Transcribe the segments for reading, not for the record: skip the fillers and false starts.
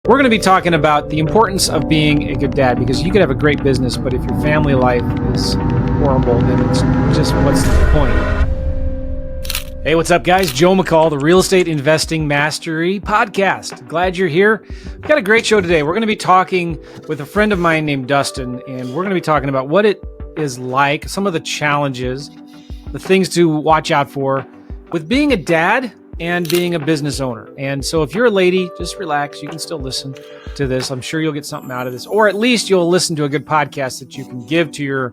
We're going to be talking about the importance of being a good dad, because you could have a great business, but if your family life is horrible, then it's just, what's the point? Hey, what's up, guys? Joe McCall, the Real Estate Investing Mastery Podcast. Glad you're here. We've got a great show today. We're going to be talking with a friend of mine named Dustin, and we're going to be talking about what it is like, some of the challenges, the things to watch out for with being a dad and being a business owner. And so if you're a lady, just relax. You can still listen to this. I'm sure you'll get something out of this, or at least you'll listen to a good podcast that you can give to your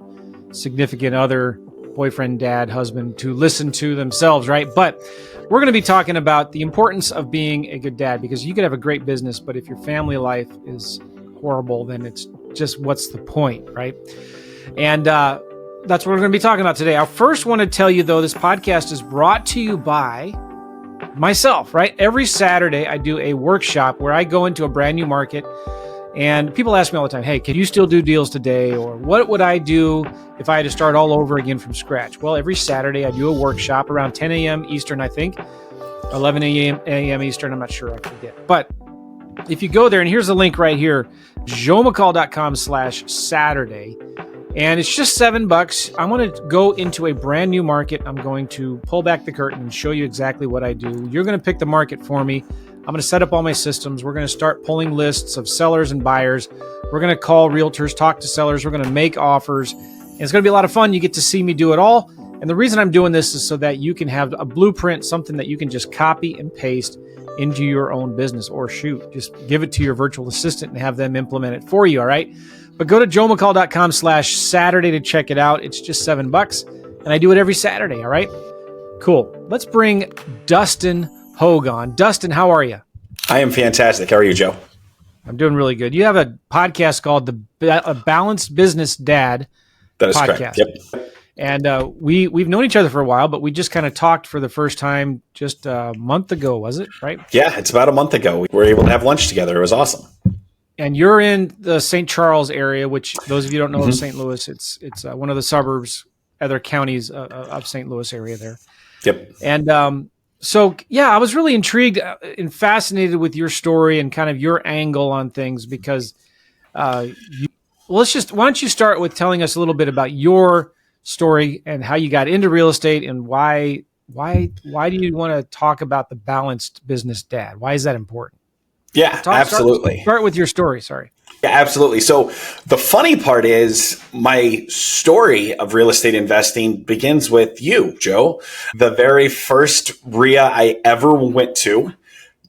significant other, boyfriend, dad, husband, to listen to themselves, right? But we're going to be talking about the importance of being a good dad, because you could have a great business, but if your family life is horrible, then it's just, what's the point, right? And that's what we're going to be talking about today. I first want to tell you, though, this podcast is brought to you by myself, right? Every Saturday, I do a workshop where I go into a brand new market, and people ask me all the time, hey, can you still do deals today? Or what would I do if I had to start all over again from scratch? Well, every Saturday, I do a workshop around 10 a.m. Eastern, I think, 11 a.m. Eastern. I'm not sure, I forget. But if you go there, and here's the link right here, joemccall.com/Saturday. And it's just $7. I want to go into a brand new market. I'm going to pull back the curtain and show you exactly what I do. You're going to pick the market for me. I'm going to set up all my systems. We're going to start pulling lists of sellers and buyers. We're going to call realtors, talk to sellers. We're going to make offers. And it's going to be a lot of fun. You get to see me do it all. And the reason I'm doing this is so that you can have a blueprint, something that you can just copy and paste into your own business, or shoot, just give it to your virtual assistant and have them implement it for you. All right. But go to joemccall.com/Saturday to check it out. It's just $7, and I do it every Saturday. All right, cool. Let's bring Dustin Hogue on. Dustin, how are you? I am fantastic. How are you, Joe? I'm doing really good. You have a podcast called the Balanced Business Dad. That is podcast. Correct. Yep. And we've known each other for a while, but we just kind of talked for the first time just a month ago, was it? Right? Yeah, it's about a month ago. We were able to have lunch together. It was awesome. And you're in the St. Charles area, which those of you who don't know of St. Louis, it's one of the suburbs, other counties of St. Louis area there. Yep. And so, yeah, I was really intrigued and fascinated with your story and kind of your angle on things, because why don't you start with telling us a little bit about your story and how you got into real estate, and why do you want to talk about the balanced business dad? Why is that important? Yeah, absolutely. Start with your story. Sorry. Yeah, absolutely. So the funny part is my story of real estate investing begins with you, Joe. The very first RIA I ever went to,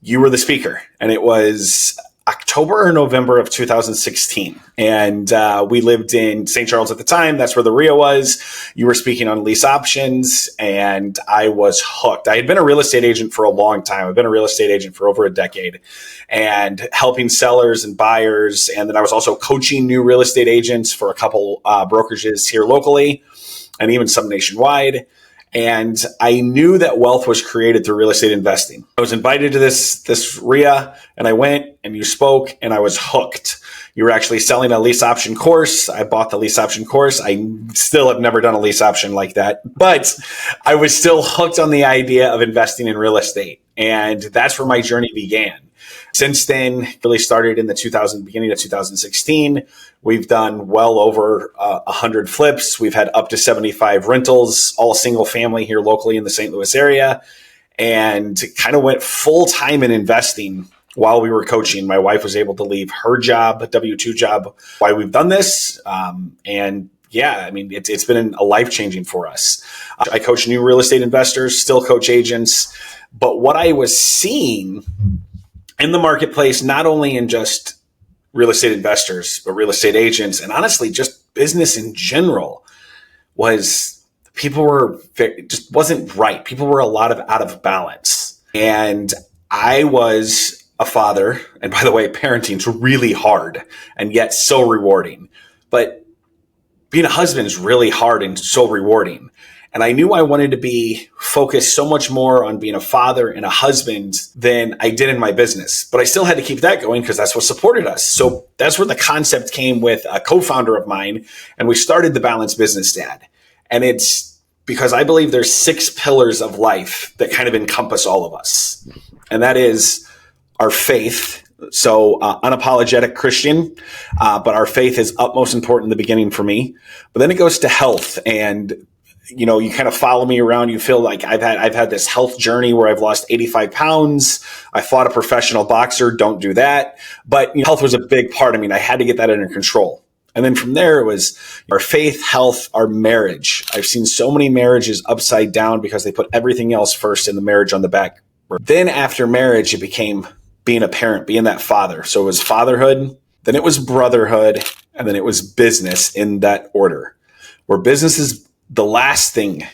you were the speaker, and it was October or November of 2016. And we lived in St. Charles at the time. That's where the RIA was. You were speaking on lease options, and I was hooked. I had been a real estate agent for a long time. I've been a real estate agent for over a decade, and helping sellers and buyers. And then I was also coaching new real estate agents for a couple brokerages here locally, and even some nationwide. And I knew that wealth was created through real estate investing. I was invited to this RIA, and I went, and you spoke, and I was hooked. You were actually selling a lease option course. I bought the lease option course. I still have never done a lease option like that, but I was still hooked on the idea of investing in real estate. And that's where my journey began. Since then, really started in the beginning of 2016. We've done well over 100 flips. We've had up to 75 rentals, all single family here locally in the St. Louis area, and kind of went full time in investing while we were coaching. My wife was able to leave her job, a W-2 job, while we've done this. And yeah, I mean, it's been a life-changing for us. I coach new real estate investors, still coach agents. But what I was seeing in the marketplace, not only in just real estate investors, but real estate agents, and honestly, just business in general, was people were just wasn't right. People were a lot of out of balance. And I was a father, and by the way, parenting's really hard and yet so rewarding. But being a husband is really hard and so rewarding. And I knew I wanted to be focused so much more on being a father and a husband than I did in my business. But I still had to keep that going because that's what supported us. So that's where the concept came with a co-founder of mine. And we started the Balanced Business Dad. And it's because I believe there's 6 pillars of life that kind of encompass all of us. And that is our faith, So unapologetic Christian, but our faith is utmost important in the beginning for me. But then it goes to health, and you kind of follow me around. You feel like I've had this health journey where I've lost 85 pounds. I fought a professional boxer. Don't do that. But health was a big part of me, and I had to get that under control. And then from there, it was our faith, health, our marriage. I've seen so many marriages upside down because they put everything else first and the marriage on the back. Then after marriage, it became being a parent, being that father. So it was fatherhood, then it was brotherhood, and then it was business in that order, where business is the last thing.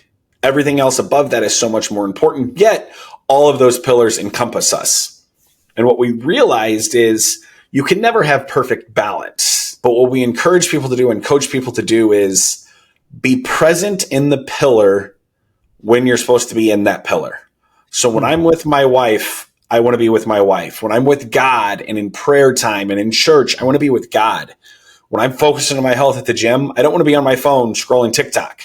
Everything else above that is so much more important, yet all of those pillars encompass us. And what we realized is you can never have perfect balance. But what we encourage people to do and coach people to do is be present in the pillar when you're supposed to be in that pillar. So when I'm with my wife, I want to be with my wife. When I'm with God and in prayer time and in church, I want to be with God. When I'm focusing on my health at the gym, I don't want to be on my phone scrolling TikTok.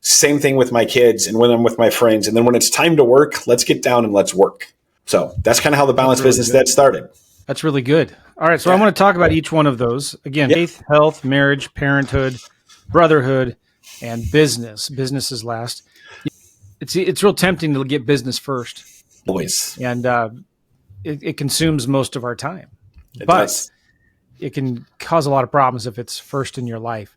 Same thing with my kids and when I'm with my friends. And then when it's time to work, let's get down and let's work. So that's kind of how the balanced business that started. That's really good. All right. So I want to talk about each one of those. Again, faith, health, marriage, parenthood, brotherhood, and business. Business is last. It's real tempting to get business first. Boys. And it consumes most of our time. It but does. it can cause a lot of problems if it's first in your life.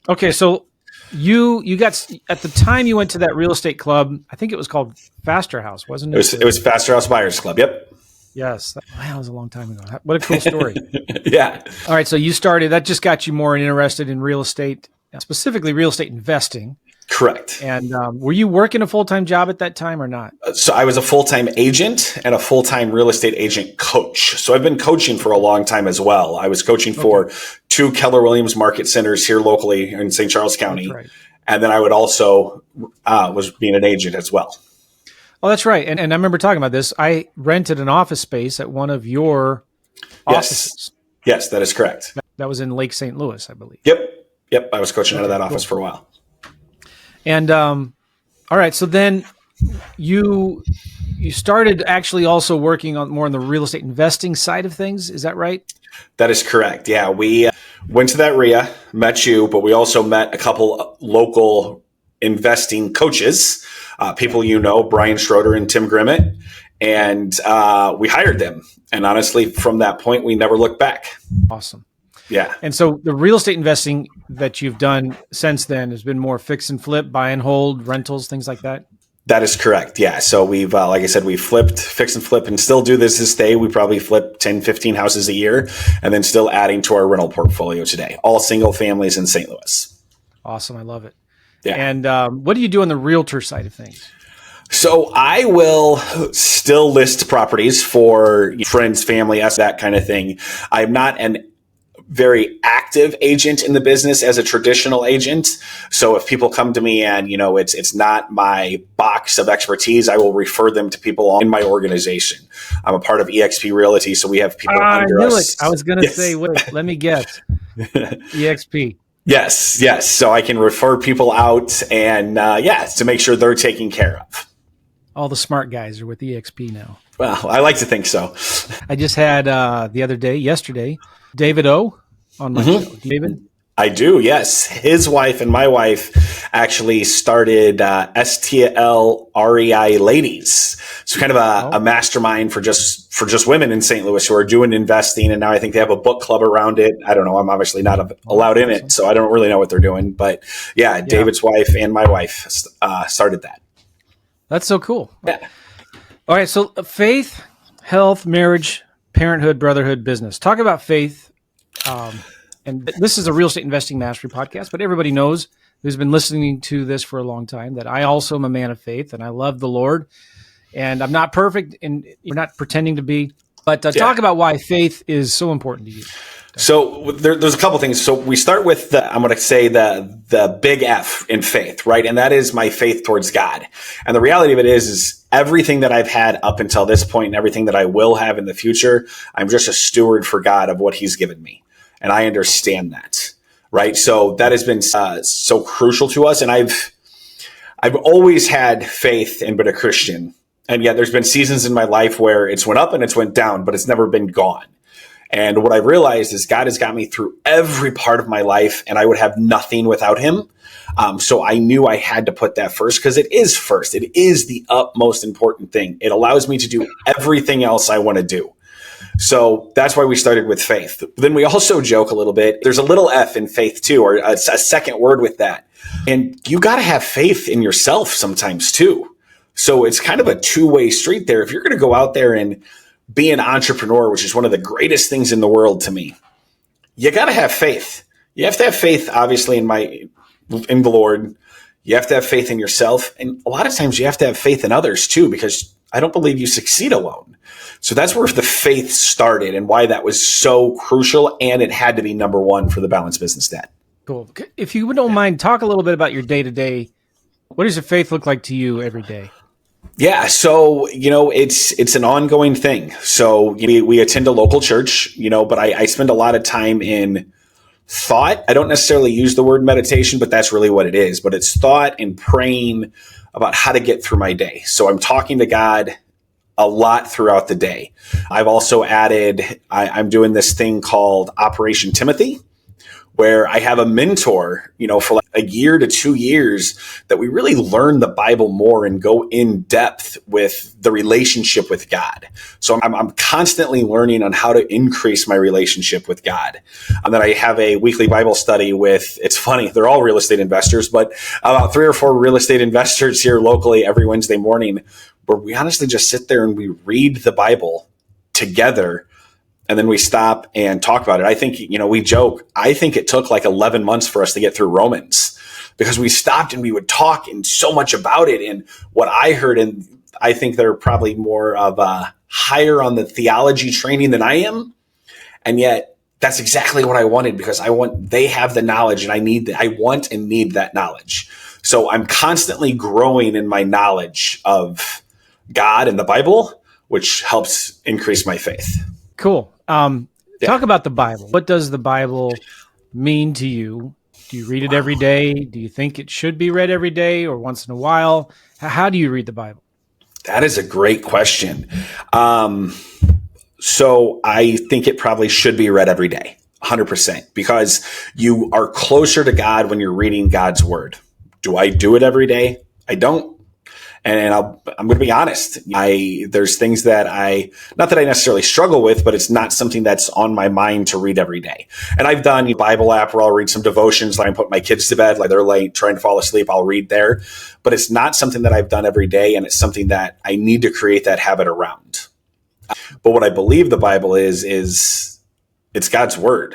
Okay, so you got, at the time you went to that real estate club, I think it was called Faster House, wasn't it? It was Faster House Buyers Club. Yep. Yes. That was a long time ago. What a cool story. Yeah. All right, so you started, that just got you more interested in real estate, specifically real estate investing. Correct. And were you working a full-time job at that time or not? So I was a full-time agent and a full-time real estate agent coach. So I've been coaching for a long time as well. I was coaching for 2 Keller Williams market centers here locally in St. Charles County. That's right. And then I would also was being an agent as well. Oh, that's right. And I remember talking about this. I rented an office space at one of your offices. Yes, that is correct. That was in Lake St. Louis, I believe. Yep. I was coaching out of that office for a while. And all right, so then you started actually also working on more on the real estate investing side of things. Is that right? That is correct. Yeah, we went to that RIA, met you, but we also met a couple local investing coaches, people Brian Schroeder and Tim Grimmett, and we hired them. And honestly, from that point, we never looked back. Awesome. Yeah. And so the real estate investing that you've done since then has been more fix and flip, buy and hold, rentals, things like that? That is correct. Yeah. So we've, like I said, we flipped, fix and flip, and still do this day. We probably flip 10, 15 houses a year, and then still adding to our rental portfolio today. All single families in St. Louis. Awesome. I love it. Yeah. And what do you do on the realtor side of things? So I will still list properties for friends, family, us, that kind of thing. I'm not an very active agent in the business as a traditional agent. So if people come to me and, it's not my box of expertise, I will refer them to people in my organization. I'm a part of EXP Realty. So we have people under us. I was going to say, wait, let me guess. EXP. Yes. So I can refer people out and, to make sure they're taken care of. All the smart guys are with EXP now. Well, I like to think so. I just had yesterday, David O on my show. David? I do, yes. His wife and my wife actually started STL REI Ladies. So kind of a mastermind for just women in St. Louis who are doing investing. And now I think they have a book club around it. I don't know. I'm obviously not allowed in it, so I don't really know what they're doing. But yeah, David's wife and my wife started that. That's so cool. Yeah. All right. So faith, health, marriage, parenthood, brotherhood, business. Talk about faith. And this is a real estate investing mastery podcast, but everybody knows who's been listening to this for a long time that I also am a man of faith and I love the Lord, and I'm not perfect and we're not pretending to be, but talk about why faith is so important to you. So there's a couple things. So we start with I'm going to say the big F in faith, right? And that is my faith towards God. And the reality of it is everything that I've had up until this point and everything that I will have in the future, I'm just a steward for God of what he's given me. And I understand that, right? So that has been so crucial to us. And I've always had faith and been a Christian. And yet there's been seasons in my life where it's went up and it's went down, but it's never been gone. And what I realized is God has got me through every part of my life, and I would have nothing without him. So I knew I had to put that first because it is first. It is the utmost important thing. It allows me to do everything else I want to do. So that's why we started with faith. But then we also joke a little bit. There's a little F in faith too, or a second word with that. And you got to have faith in yourself sometimes too. So it's kind of a two-way street there. If you're going to go out there and be an entrepreneur, which is one of the greatest things in the world to me, you got to have faith. You have to have faith, obviously, in the Lord. You have to have faith in yourself. And a lot of times you have to have faith in others too, because I don't believe you succeed alone. So that's where the faith started and why that was so crucial. And it had to be number one for the Balanced Business Dad. Cool. If you don't mind, talk a little bit about your day-to-day. What does your faith look like to you every day? Yeah. So, it's an ongoing thing. So we attend a local church, but I spend a lot of time in thought. I don't necessarily use the word meditation, but that's really what it is. But it's thought and praying about how to get through my day. So I'm talking to God a lot throughout the day. I've also added, I'm doing this thing called Operation Timothy, where I have a mentor, for like a year to 2 years that we really learn the Bible more and go in depth with the relationship with God. So I'm constantly learning on how to increase my relationship with God. And then I have a weekly Bible study with, it's funny, they're all real estate investors, but about 3 or 4 real estate investors here locally every Wednesday morning, where we honestly just sit there and we read the Bible together. And then we stop and talk about it. I think, we joke, I think it took like 11 months for us to get through Romans because we stopped and we would talk and so much about it. And what I heard, and I think they're probably more of a higher on the theology training than I am. And yet that's exactly what I wanted because they have the knowledge and I want and need that knowledge. So I'm constantly growing in my knowledge of God and the Bible, which helps increase my faith. Cool. Talk about the Bible. What does the Bible mean to you? Do you read it every day? Do you think it should be read every day or once in a while? How do you read the Bible? That is a great question. So I think it probably should be read every day, 100%, because you are closer to God when you're reading God's word. Do I do it every day? I don't. And I'm going to be honest. There's things that not that I necessarily struggle with, but it's not something that's on my mind to read every day. And I've done a Bible app where I'll read some devotions, like I put my kids to bed, like they're late trying to fall asleep. I'll read there, but it's not something that I've done every day. And it's something that I need to create that habit around. But what I believe the Bible is it's God's word,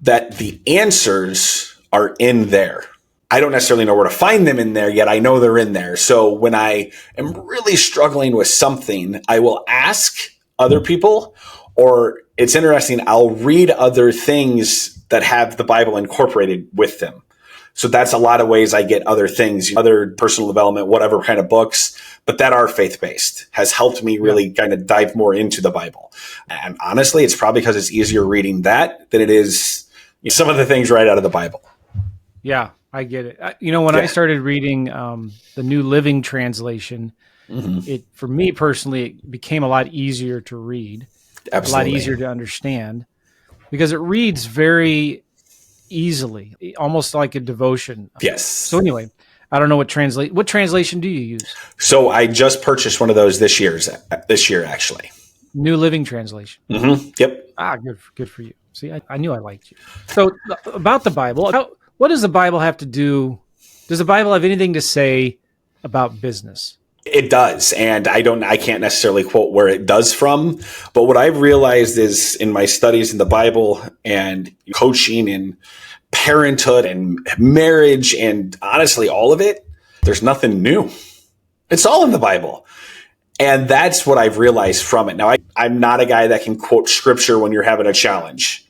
that the answers are in there. I don't necessarily know where to find them in there, yet I know they're in there. So when I am really struggling with something, I will ask other people, or it's interesting, I'll read other things that have the Bible incorporated with them. So that's a lot of ways I get other things, other personal development, whatever kind of books, but that are faith-based, has helped me really kind of dive more into the Bible. And honestly, it's probably because it's easier reading that than it is some of the things right out of the Bible. Yeah. I get it. When I started reading the New Living Translation, it for me personally, it became a lot easier to read, Absolutely. A lot easier to understand, because it reads very easily, almost like a devotion. Yes. So anyway, I don't know what translation do you use? So I just purchased one of those this year, actually. New Living Translation. Mm-hmm. Yep. Good for you. See, I knew I liked you. So about the Bible, what does the Bible have to do? Does the Bible have anything to say about business? It does. And I can't necessarily quote where it does from, but what I've realized is in my studies in the Bible and coaching and parenthood and marriage and honestly, all of it, there's nothing new. It's all in the Bible. And that's what I've realized from it. Now, I'm not a guy that can quote scripture when you're having a challenge,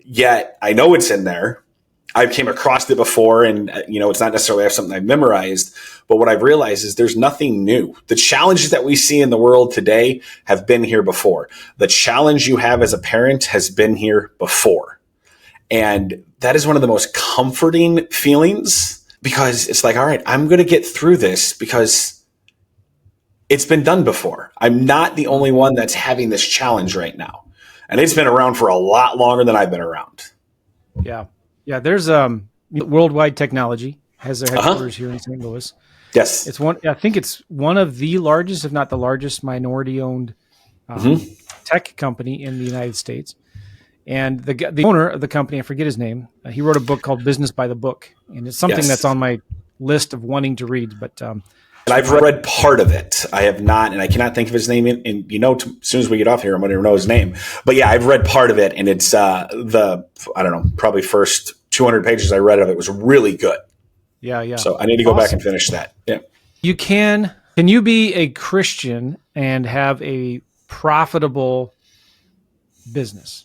yet I know it's in there. I've came across it before and, it's not necessarily something I've memorized, but what I've realized is there's nothing new. The challenges that we see in the world today have been here before. The challenge you have as a parent has been here before. And that is one of the most comforting feelings because it's like, all right, I'm going to get through this because it's been done before. I'm not the only one that's having this challenge right now. And it's been around for a lot longer than I've been around. Yeah. Yeah. There's Worldwide Technology has their headquarters here in St. Louis. Yes. I think it's one of the largest, if not the largest, minority owned tech company in the United States. And the owner of the company, I forget his name, he wrote a book called Business by the Book. And it's something that's on my list of wanting to read. But and I've read part of it. I have not, and I cannot think of his name. And as soon as we get off here, I'm going to know his name. But yeah, I've read part of it, and it's probably first 200 pages I read of it was really good. Yeah. So I need to go back and finish that. Yeah. Can you be a Christian and have a profitable business?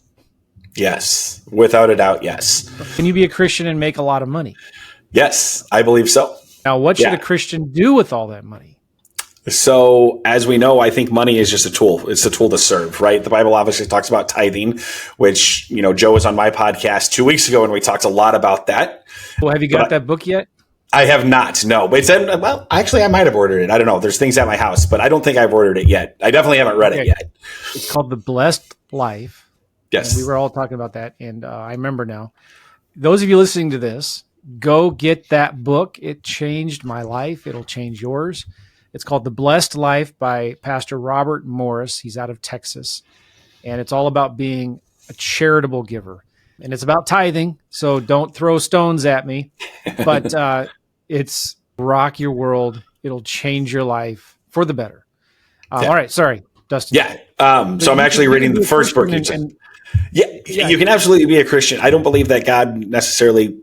Yes, without a doubt, yes. Can you be a Christian and make a lot of money? Yes, I believe so. Now, what should a Christian do with all that money? So, as we know, I think money is just a tool. It's a tool to serve, right? The Bible obviously talks about tithing, which, Joe was on my podcast 2 weeks ago, and we talked a lot about that. Well, have you got that book yet? I have not, no. But actually, I might have ordered it. I don't know. There's things at my house, but I don't think I've ordered it yet. I definitely haven't read it yet. It's called The Blessed Life. Yes. And we were all talking about that, and I remember now. Those of you listening to this, go get that book. It changed my life. It'll change yours. It's called The Blessed Life by Pastor Robert Morris. He's out of Texas, and it's all about being a charitable giver. And it's about tithing, so don't throw stones at me. But it's rock your world. It'll change your life for the better. All right, sorry, Dustin. Yeah. So I'm actually reading the first book. You can absolutely be a Christian. I don't believe that God necessarily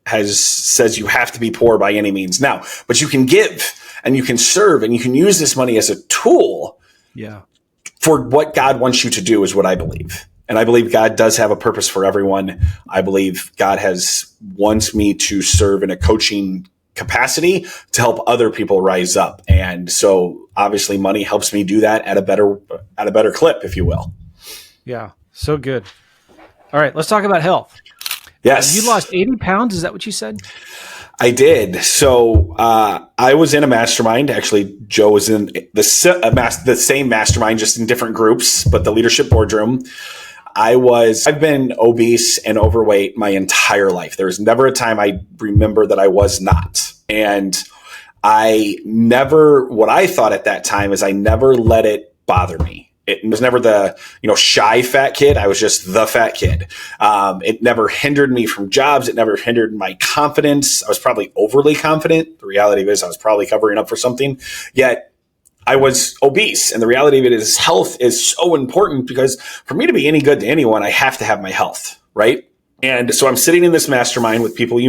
says you have to be poor by any means now, but you can give and you can serve and you can use this money as a tool for what God wants you to do is what I believe. And I believe God does have a purpose for everyone. I believe God wants me to serve in a coaching capacity to help other people rise up. And so obviously money helps me do that at a better clip, if you will. Yeah. So good. All right, let's talk about health. Yes. You lost 80 pounds. Is that what you said? I did. So I was in a mastermind. Actually, Joe was in the same mastermind, just in different groups, but the leadership boardroom. I've been obese and overweight my entire life. There was never a time I remember that I was not. And what I thought at that time is I never let it bother me. It was never the, shy fat kid. I was just the fat kid. It never hindered me from jobs. It never hindered my confidence. I was probably overly confident. The reality is I was probably covering up for something. Yet I was obese. And the reality of it is health is so important because for me to be any good to anyone, I have to have my health, right? And so I'm sitting in this mastermind with people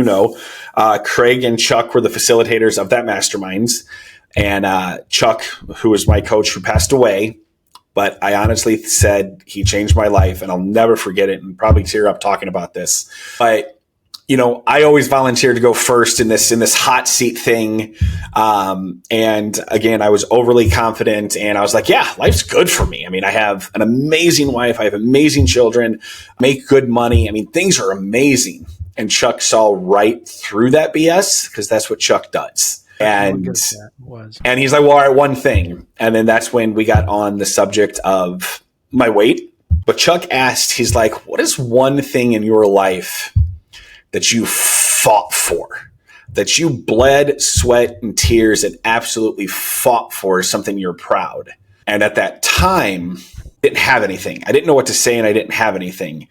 Craig and Chuck were the facilitators of that mastermind. And Chuck, who was my coach who passed away, but I honestly said he changed my life and I'll never forget it and probably tear up talking about this. But, I always volunteered to go first in this hot seat thing. And again, I was overly confident and I was like, yeah, life's good for me. I mean, I have an amazing wife. I have amazing children, make good money. I mean, things are amazing. And Chuck saw right through that BS because that's what Chuck does. And he's like, well, all right, one thing. And then that's when we got on the subject of my weight. But Chuck asked, he's like, what is one thing in your life that you fought for, that you bled, sweat, and tears and absolutely fought for, something you're proud? And at that time, I didn't have anything. I didn't know what to say and I didn't have anything.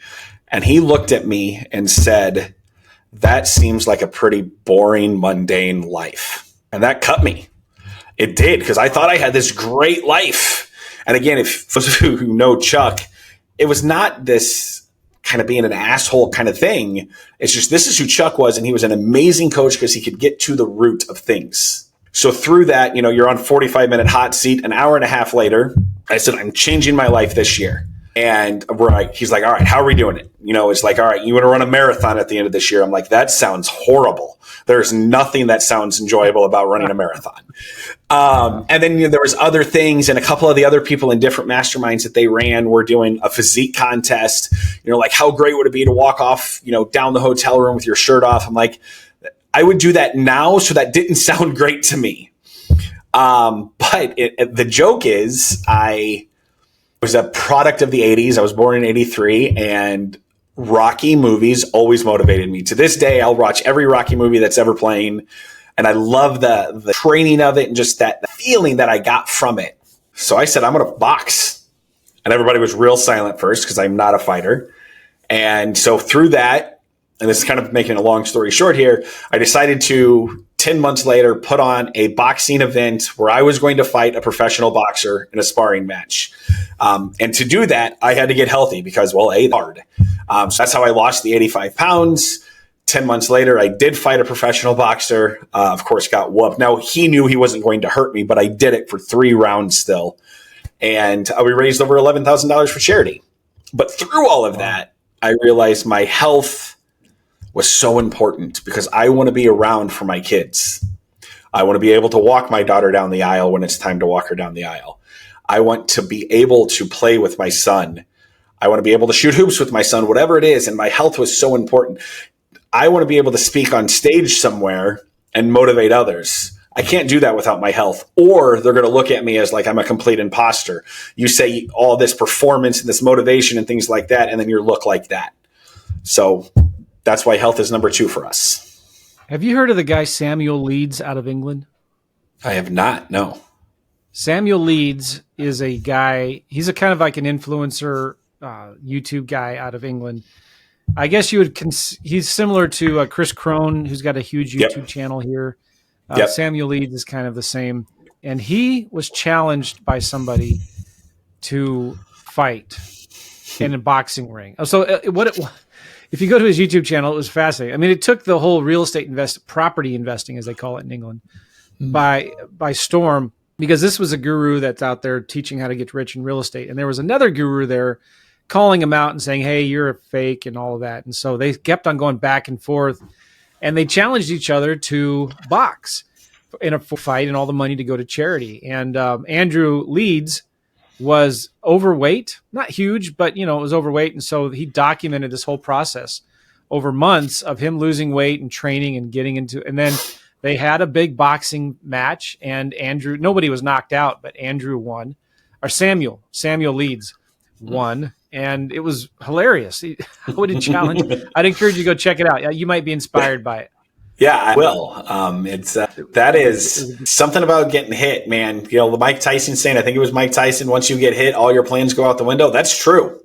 And he looked at me and said, that seems like a pretty boring, mundane life. And that cut me. It did, because I thought I had this great life. And again, if those of you who know Chuck, it was not this kind of being an asshole kind of thing. It's just this is who Chuck was, and he was an amazing coach because he could get to the root of things. So through that, you're on 45-minute hot seat. An hour and a half later, I said, I'm changing my life this year. And he's like, all right, how are we doing it? It's like, all right, you want to run a marathon at the end of this year? I'm like, that sounds horrible. There's nothing that sounds enjoyable about running a marathon. And then there was other things, and a couple of the other people in different masterminds that they ran were doing a physique contest. Like how great would it be to walk off, down the hotel room with your shirt off? I'm like, I would do that now, so that didn't sound great to me. But the joke is, I was a product of the 80s. I was born in 83, and Rocky movies always motivated me. To this day, I'll watch every Rocky movie that's ever playing. And I love the training of it and just that feeling that I got from it. So I said, I'm going to box. And everybody was real silent first because I'm not a fighter. And so through that, and this is kind of making a long story short here, I decided to, 10 months later, put on a boxing event where I was going to fight a professional boxer in a sparring match. And to do that, I had to get healthy because, well, it's hard. So that's how I lost the 85 pounds. 10 months later, I did fight a professional boxer, of course, got whooped. Now, he knew he wasn't going to hurt me, but I did it for 3 rounds still. And we raised over $11,000 for charity. But through all of that, I realized my health was so important because I want to be around for my kids. I want to be able to walk my daughter down the aisle when it's time to walk her down the aisle. I want to be able to play with my son. I want to be able to shoot hoops with my son, whatever it is. And my health was so important. I want to be able to speak on stage somewhere and motivate others. I can't do that without my health, or they're going to look at me as like I'm a complete imposter. You say all this performance and this motivation and things like that, and then you look like that. So that's why health is number 2 for us. Have you heard of the guy Samuel Leeds out of England? I have not, no. Samuel Leeds is a guy, he's a kind of like an influencer YouTube guy out of England. I guess you would, he's similar to Chris Crone, who's got a huge YouTube channel here. Samuel Leeds is kind of the same. And he was challenged by somebody to fight in a boxing ring. So if you go to his YouTube channel, it was fascinating. I mean, it took the whole real estate property investing, as they call it in England, by storm, because this was a guru that's out there teaching how to get rich in real estate. And there was another guru there calling him out and saying, hey, you're a fake and all of that. And so they kept on going back and forth, and they challenged each other to box in a fight and all the money to go to charity. And Andrew Leeds was overweight, not huge, but, it was overweight. And so he documented this whole process over months of him losing weight and training and getting into, and then they had a big boxing match, and nobody was knocked out, but Andrew won, or Samuel Leeds won. And it was hilarious. I would challenge. I'd encourage you to go check it out. You might be inspired by it. Yeah, I will. That is something about getting hit, man. The Mike Tyson saying, I think it was Mike Tyson, once you get hit, all your plans go out the window. That's true.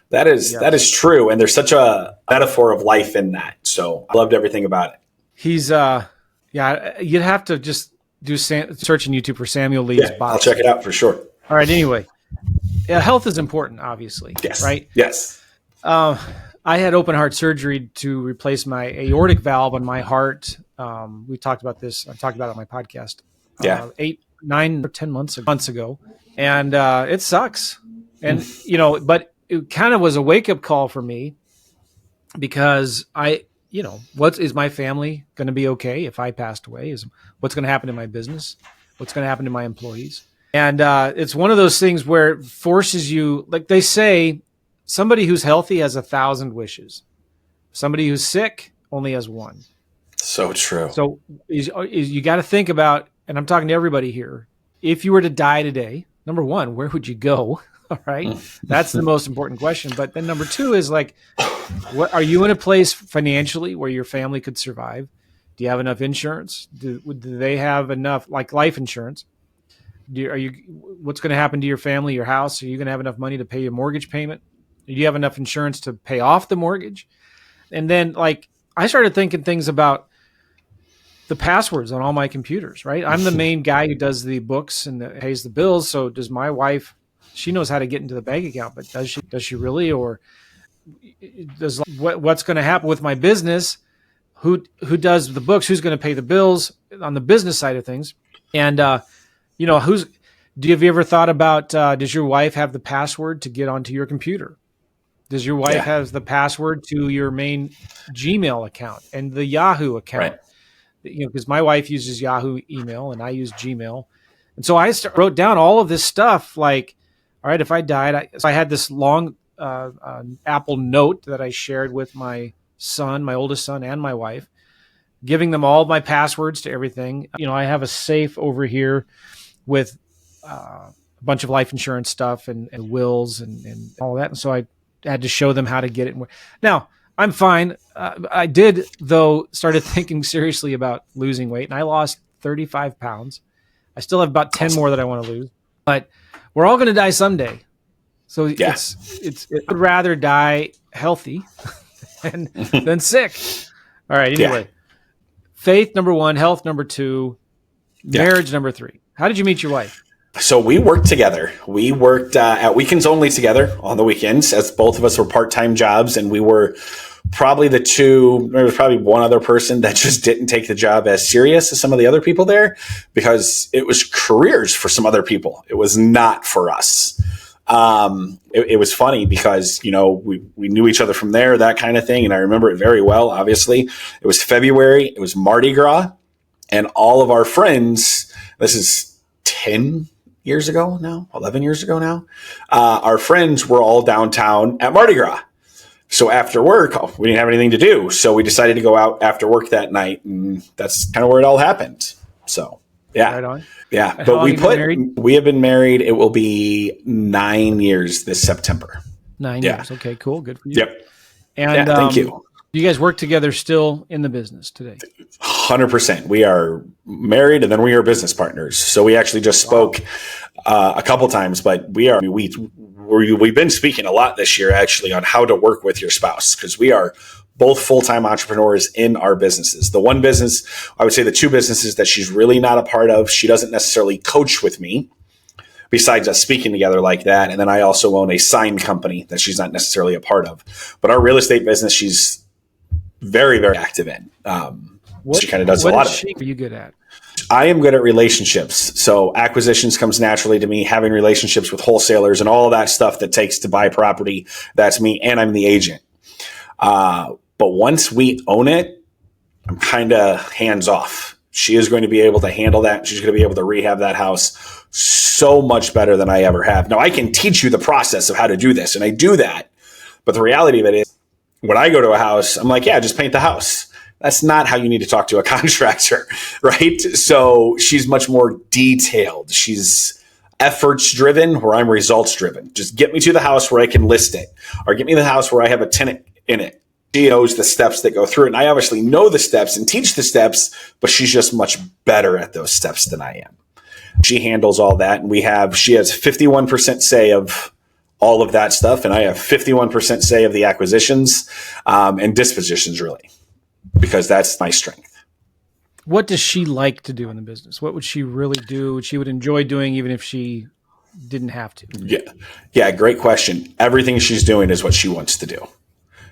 That is true. And there's such a metaphor of life in that. So I loved everything about it. He's, you'd have to just do search on YouTube for Samuel Leeds boxing. I'll check it out for sure. All right. Anyway, health is important, obviously. Yes. Right? Yes. I had open heart surgery to replace my aortic valve on my heart. We talked about this. I talked about it on my podcast. 8, 9, or 10 months ago. And it sucks. And, but it kind of was a wake-up call for me because what is my family going to be okay if I passed away? What's going to happen to my business? What's going to happen to my employees? And it's one of those things where it forces you, like they say, somebody who's healthy has 1,000 wishes. Somebody who's sick only has 1. So true. So you got to think about, and I'm talking to everybody here, if you were to die today, number 1, where would you go? All right. That's the most important question. But then number 2 is like, what are you in a place financially where your family could survive? Do you have enough insurance? Do they have enough, like life insurance? What's going to happen to your family, your house? Are you going to have enough money to pay your mortgage payment? Do you have enough insurance to pay off the mortgage? And then I started thinking things about the passwords on all my computers, right? I'm the main guy who does the books and pays the bills. So does my wife, she knows how to get into the bank account, but does she really? Or does what's going to happen with my business? Who does the books? Who's going to pay the bills on the business side of things? And, have you ever thought about, does your wife have the password to get onto your computer? Does your wife have the password to your main Gmail account and the Yahoo account? Right. Because my wife uses Yahoo email and I use Gmail. And so I wrote down all of this stuff like, all right, if I died, I had this long Apple note that I shared with my son, my oldest son, and my wife. giving them all my passwords to everything. I have a safe over here with a bunch of life insurance stuff and wills and all that. And so I had to show them how to get it. Now, I'm fine. I did, though, started thinking seriously about losing weight, and I lost 35 pounds. I still have about 10 more that I want to lose, but we're all going to die someday. So it's I'd rather die healthy than sick. All right. Anyway, faith number 1, health number 2, marriage number 3. How did you meet your wife? So we worked together. We worked at Weekends Only together on the weekends, as both of us were part-time jobs, and we were probably the two. There was probably one other person that just didn't take the job as serious as some of the other people there, because it was careers for some other people. It was not for us. It was funny because, we knew each other from there, that kind of thing. And I remember it very well. Obviously, it was February. It was Mardi Gras, and all of our friends, this is 10 years ago now, 11 years ago now, our friends were all downtown at Mardi Gras. So after work, we didn't have anything to do. So we decided to go out after work that night. And that's kind of where it all happened. So, yeah. Right on. Yeah. But we have been married. It will be 9 years this September. 9 years. Okay, cool. Good for you. Yep. And thank you. Do you guys work together still in the business today? 100%. We are married, and then we are business partners. So we actually just spoke a couple times, but we've been speaking a lot this year actually on how to work with your spouse, because we are both full-time entrepreneurs in our businesses. The one business, I would say the two businesses that she's really not a part of, she doesn't necessarily coach with me besides us speaking together like that. And then I also own a sign company that she's not necessarily a part of. But our real estate business, she's very, very active in. She kind of does a lot of it. What are you good at? I am good at relationships. So acquisitions comes naturally to me, having relationships with wholesalers and all of that stuff that takes to buy property. That's me. And I'm the agent. But once we own it, I'm kind of hands off. She is going to be able to handle that. She's going to be able to rehab that house so much better than I ever have. Now, I can teach you the process of how to do this, and I do that. But the reality of it is, when I go to a house, I'm like, yeah, just paint the house. That's not how you need to talk to a contractor, right? So she's much more detailed. She's efforts driven, where I'm results driven. Just get me to the house where I can list it, or get me to the house where I have a tenant in it. She knows the steps that go through it. And I obviously know the steps and teach the steps, but she's just much better at those steps than I am. She handles all that. And she has 51% say of all of that stuff. And I have 51% say of the acquisitions and dispositions, really, because that's my strength. What does she like to do in the business? What would she really do? She would enjoy doing even if she didn't have to? Yeah. Great question. Everything she's doing is what she wants to do.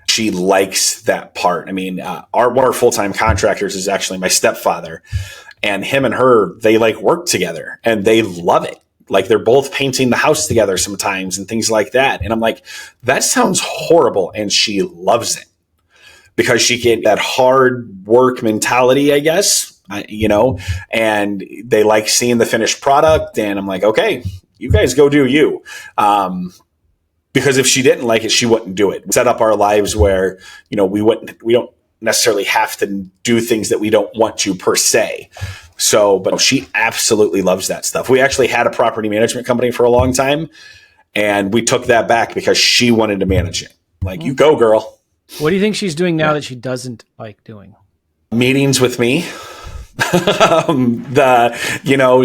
She likes that part. I mean, one of our full-time contractors is actually my stepfather, and him and her, they work together and they love it. Like, they're both painting the house together sometimes and things like that. And I'm like, that sounds horrible. And she loves it because she get that hard work mentality, I guess, and they like seeing the finished product. And I'm like, okay, you guys go do you. Because if she didn't like it, she wouldn't do it. We set up our lives where, we don't necessarily have to do things that we don't want to per se. So, but she absolutely loves that stuff. We actually had a property management company for a long time, and we took that back because she wanted to manage it. You go, girl. What do you think she's doing now that she doesn't like doing? Meetings with me.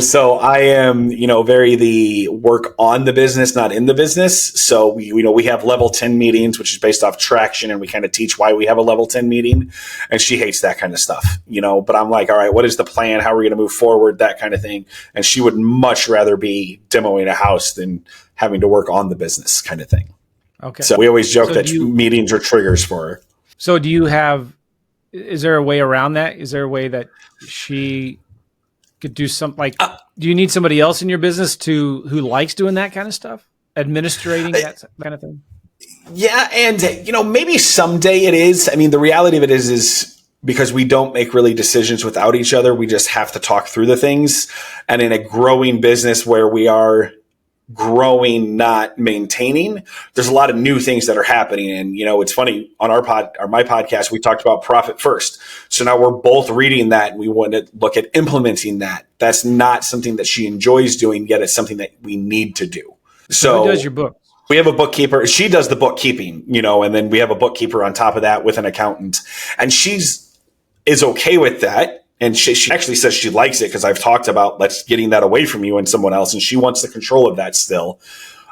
So I am, very the work on the business, not in the business. So we have level 10 meetings, which is based off traction. And we kind of teach why we have a level 10 meeting, and she hates that kind of stuff, but I'm like, all right, what is the plan? How are we going to move forward? That kind of thing. And she would much rather be demoing a house than having to work on the business kind of thing. Okay. So we always joke that meetings are triggers for her. So is there a way around that? Is there a way that she could do something do you need somebody else in your business who likes doing that kind of stuff? Administrating that kind of thing? Yeah. And, maybe someday it is. I mean, the reality of it is because we don't make really decisions without each other. We just have to talk through the things. And in a growing business where we are growing, not maintaining, there's a lot of new things that are happening. And, it's funny, on my podcast, we talked about profit first. So now we're both reading that and we want to look at implementing that. That's not something that she enjoys doing, yet it's something that we need to do. So who does your book? We have a bookkeeper. She does the bookkeeping, and then we have a bookkeeper on top of that with an accountant, and is okay with that. And she actually says she likes it because I've talked about let's getting that away from you and someone else. And she wants the control of that still.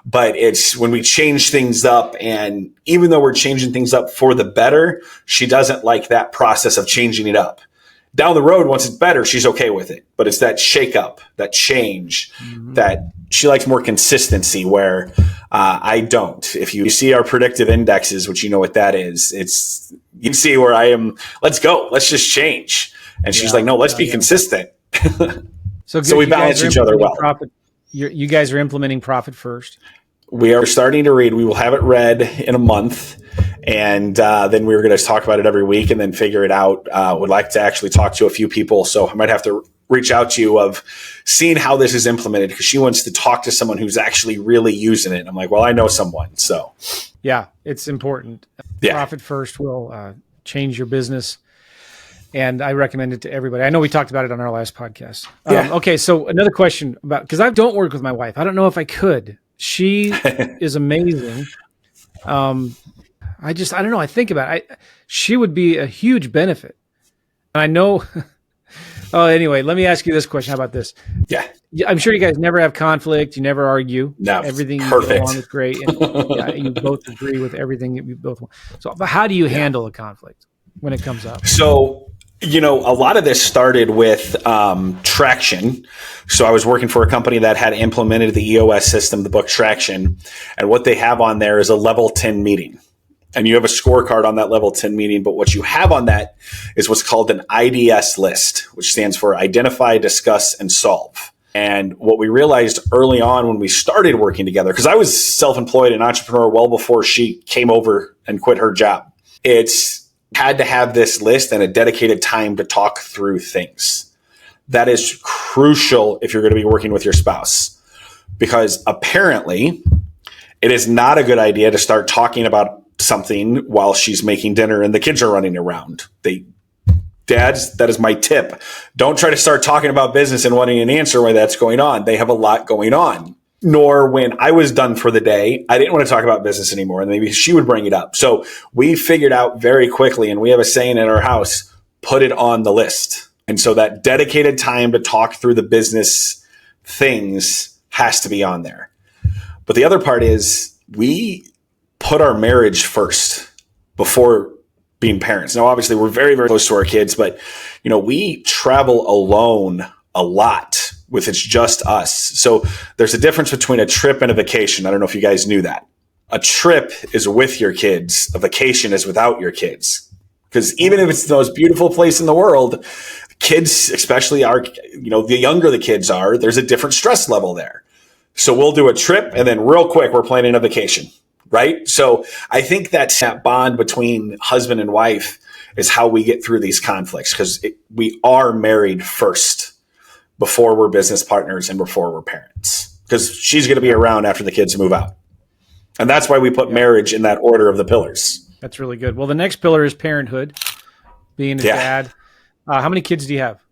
But it's when we change things up, and even though we're changing things up for the better, she doesn't like that process of changing it up. Down the road, once it's better, she's okay with it. But it's that shake up, that change, that she likes more consistency where I don't. If you see our predictive indexes, which you know what that is, you see where I am, let's go, let's just change. And she's like, no, let's be consistent. So we balance each other well. You guys are implementing profit first. We are starting to read. We will have it read in a month. And then we're going to talk about it every week and then figure it out. Would like to actually talk to a few people. So I might have to reach out to you of seeing how this is implemented because she wants to talk to someone who's actually really using it. And I'm like, well, I know someone. So yeah, it's important. Yeah. Profit first will change your business. And I recommend it to everybody. I know we talked about it on our last podcast. Okay, so another question about, because I don't work with my wife. I don't know if I could. She is amazing. I don't know. I think about it. She would be a huge benefit. And I know. Anyway, let me ask you this question. How about this? Yeah. I'm sure you guys never have conflict. You never argue. No. Everything perfect. You go on is great. And, you both agree with everything that you both want. So how do you handle a conflict when it comes up? So, a lot of this started with Traction. So I was working for a company that had implemented the EOS system, the book Traction. And what they have on there is a level 10 meeting. And you have a scorecard on that level 10 meeting. But what you have on that is what's called an IDS list, which stands for Identify, Discuss, and Solve. And what we realized early on when we started working together, because I was self-employed and entrepreneur well before she came over and quit her job, it's had to have this list and a dedicated time to talk through things. That is crucial if you're going to be working with your spouse, because apparently it is not a good idea to start talking about something while she's making dinner and the kids are running around. Dads, that is my tip. Don't try to start talking about business and wanting an answer why that's going on. They have a lot going on. Nor when I was done for the day, I didn't want to talk about business anymore. And maybe she would bring it up. So we figured out very quickly, and we have a saying in our house, put it on the list. And so that dedicated time to talk through the business things has to be on there. But the other part is we put our marriage first before being parents. Now, obviously, we're very, very close to our kids, but we travel alone a lot with it's just us. So there's a difference between a trip and a vacation. I don't know if you guys knew that. A trip is with your kids. A vacation is without your kids. Because even if it's the most beautiful place in the world, kids, especially the younger the kids are, there's a different stress level there. So we'll do a trip and then real quick, we're planning a vacation, right? So I think that bond between husband and wife is how we get through these conflicts because we are married first before we're business partners and before we're parents, because she's going to be around after the kids move out. And that's why we put marriage in that order of the pillars. That's really good. Well, the next pillar is parenthood, being a dad. How many kids do you have?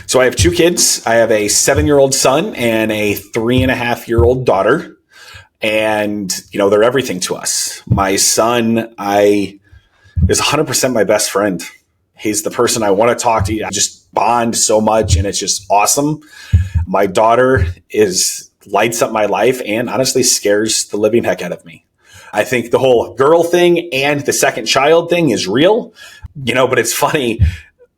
So I have 2 kids. I have a 7-year-old son and a 3.5-year-old daughter. And, they're everything to us. My son, is 100% my best friend. He's the person I want to talk to. I just bond so much and it's just awesome. My daughter lights up my life and honestly scares the living heck out of me. I think the whole girl thing and the second child thing is real, but it's funny.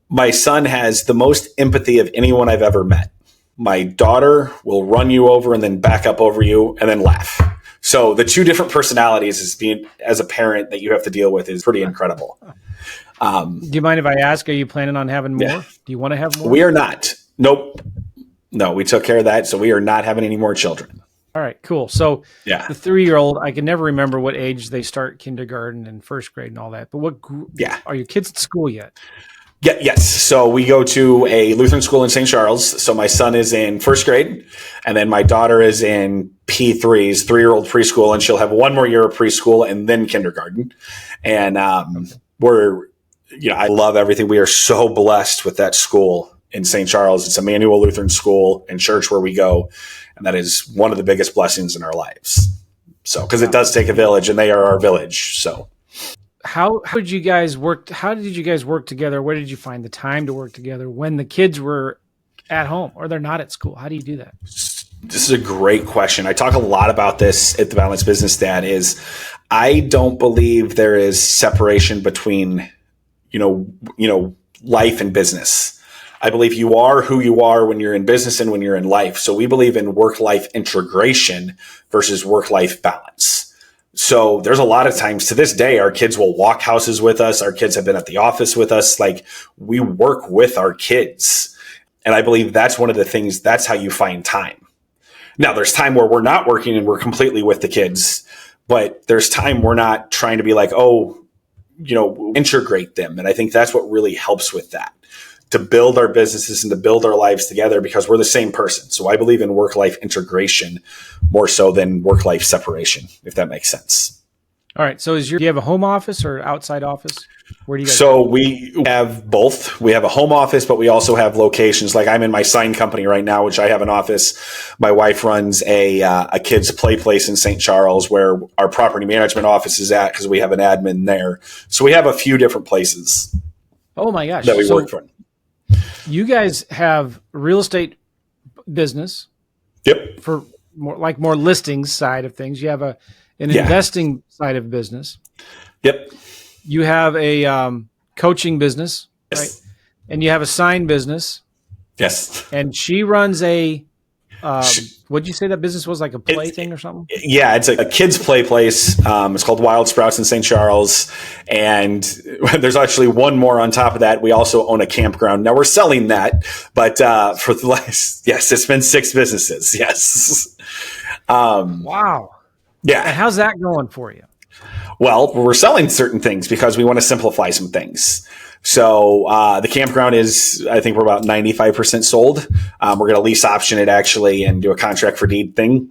My son has the most empathy of anyone I've ever met. My daughter will run you over and then back up over you and then laugh. So the 2 different personalities as a parent that you have to deal with is pretty incredible. Do you mind if I ask, are you planning on having more? Yeah. Do you want to have more? We are not. Nope. No, we took care of that. So we are not having any more children. All right, cool. So the 3-year-old, I can never remember what age they start kindergarten and first grade and all that. But are your kids at school yet? Yeah, yes. So we go to a Lutheran school in St. Charles. So my son is in first grade, and then my daughter is in P3's 3-year-old preschool, and she'll have one more year of preschool and then kindergarten. And I love everything. We are so blessed with that school in St. Charles. It's Emmanuel Lutheran School and church where we go, and that is one of the biggest blessings in our lives. So, because it does take a village, and they are our village. So. How did you guys work? How did you guys work together? Where did you find the time to work together when the kids were at home or they're not at school? How do you do that? This is a great question. I talk a lot about this at the Balanced Business Dad. I don't believe there is separation between, life and business. I believe you are who you are when you're in business and when you're in life. So we believe in work-life integration versus work-life balance. So there's a lot of times to this day, our kids will walk houses with us. Our kids have been at the office with us. Like, we work with our kids. And I believe that's one of the things, that's how you find time. Now, there's time where we're not working and we're completely with the kids, but there's time we're not trying to be like, integrate them. And I think that's what really helps with that, to build our businesses and to build our lives together, because we're the same person. So I believe in work-life integration more so than work-life separation, if that makes sense. All right. So do you have a home office or outside office? Where do you guys So we have both. We have a home office, but we also have locations. Like, I'm in my sign company right now, which I have an office. My wife runs a kids play place in St. Charles, where our property management office is at, because we have an admin there. So we have a few different places. Oh my gosh. That we work from. You guys have real estate business. Yep. For more listings side of things. You have an investing side of business. Yep. You have a coaching business, yes. Right? And you have a sign business. Yes. And she runs a what'd you say that business was, like a play thing or something? Yeah, it's a kids play place. It's called Wild Sprouts in St. Charles. And there's actually one more on top of that. We also own a campground. Now, we're selling that, but for the last, it's been 6 businesses. Yes. Wow. Yeah. And how's that going for you? Well, we're selling certain things because we want to simplify some things. So the campground is, I think we're about 95% sold. We're going to lease option it actually and do a contract for deed thing.